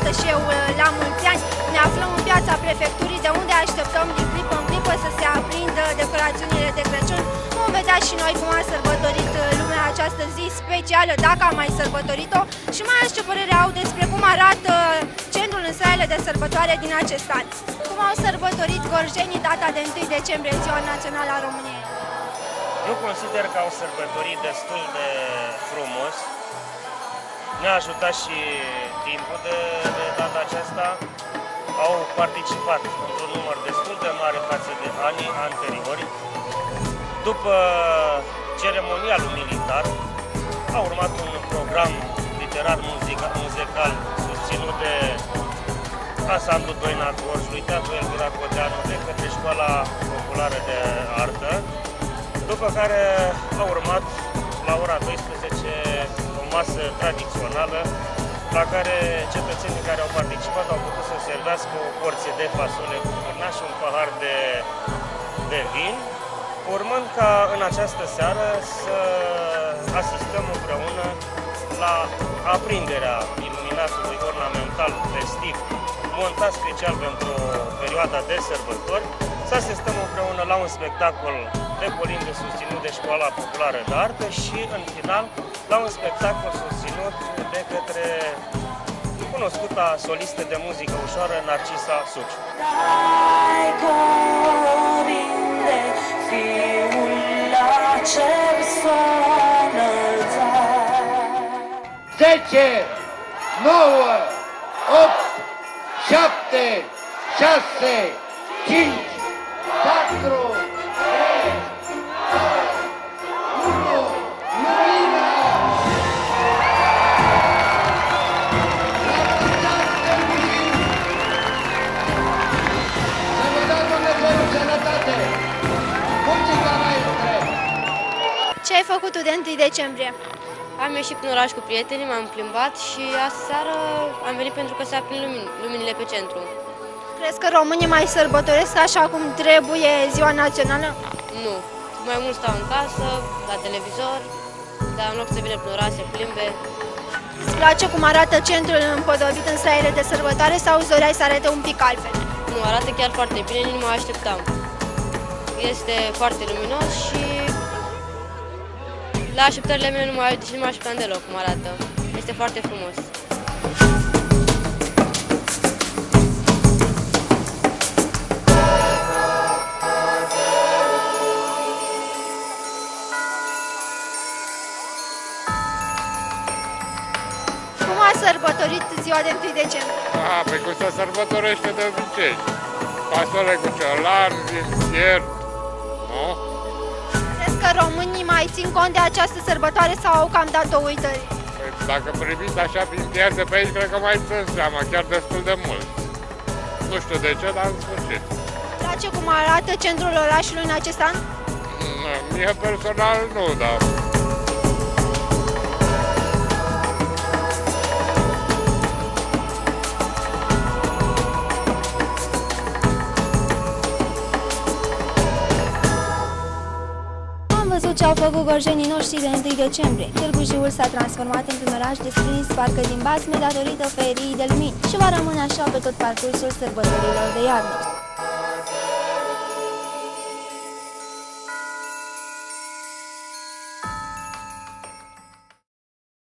urată și eu la mulți ani. Ne aflăm în piața prefecturii, de unde așteptăm din clipă în clipă să se aprindă decorațiunile de Crăciun. Vom vedea și noi cum a sărbătorit lumea această zi specială, dacă a mai sărbătorit-o, și mai aș ce părere au despre cum arată centrul în salele de sărbătoare din acest an. Cum au sărbătorit gorjenii data de 1 decembrie, Ziua Națională a României? Eu consider că au sărbătorit destul de frumos. Ne-a ajutat și timpul de data aceasta. Au participat într-un număr destul de mare față de anii anteriori. După ceremonialul militar, a urmat un program literar muzical susținut de Ansamblu Doina Gorjului, Teatru Elvira Codeanu, de către Școala Populară de Artă, după care a urmat la ora 12 o masă tradițională la care cetățenii care au participat au putut să servească o porție de fasole cu furnaș și un pahar de vin, urmând ca în această seară să asistăm împreună la aprinderea iluminatului ornamental festiv montat special pentru perioada de sărbători, să asistăm împreună la un spectacol de colinde susținut de Școala Populară de Artă și, în final, la un spectacol susținut de către cunoscuta solistă de muzică ușoară, Narcisa Suciu. Dai corinde, fiul la cer s-a înălțat. 10, 9, 8, 7, 6, 5, 4, 3, 2, 1, lumina! Să vă dau Dumnezeu sănătate! Muzica maestre! Ce ai făcut tu de 1 decembrie? Am ieșit prin oraș cu prietenii, m-am plimbat și aseară am venit pentru că se aprind luminile pe centru. Crezi că românii mai sărbătoresc așa cum trebuie Ziua Națională? Nu. Mai mult stau în casă, la televizor, dar în loc să vină prin oraș, se plimbe. Îți place cum arată centrul împodobit în salele de sărbătoare sau îți doreai să arate un pic altfel? Nu, arată chiar foarte bine, nici nu mă așteptam. Este foarte luminos și la așteptările mele nu mă așteptam deloc cum arată. Este foarte frumos. Cum a sărbătorit ziua de 1 decembrie? Pe cum se sărbătorește de obicei. Fasole cu ciolan, vin fiert, nu? Crezi că românii mai țin cont de această sărbătoare sau au cam dat-o uitării? Păi, dacă priviți așa prin fiert de pe aici, cred că mai țin seama, chiar destul de mult. Nu știu de ce, dar în sfârșit. Îți place cum arată centrul orașului în acest an? Mie personal nu, dar... Am văzut ce au făcut gorjenii noștri de 1 decembrie. Târgu Jiul s-a transformat într-un oraș desprins parcă din basme datorită feriei de lumini și va rămâne așa pe tot parcursul sărbătorilor de iarnă.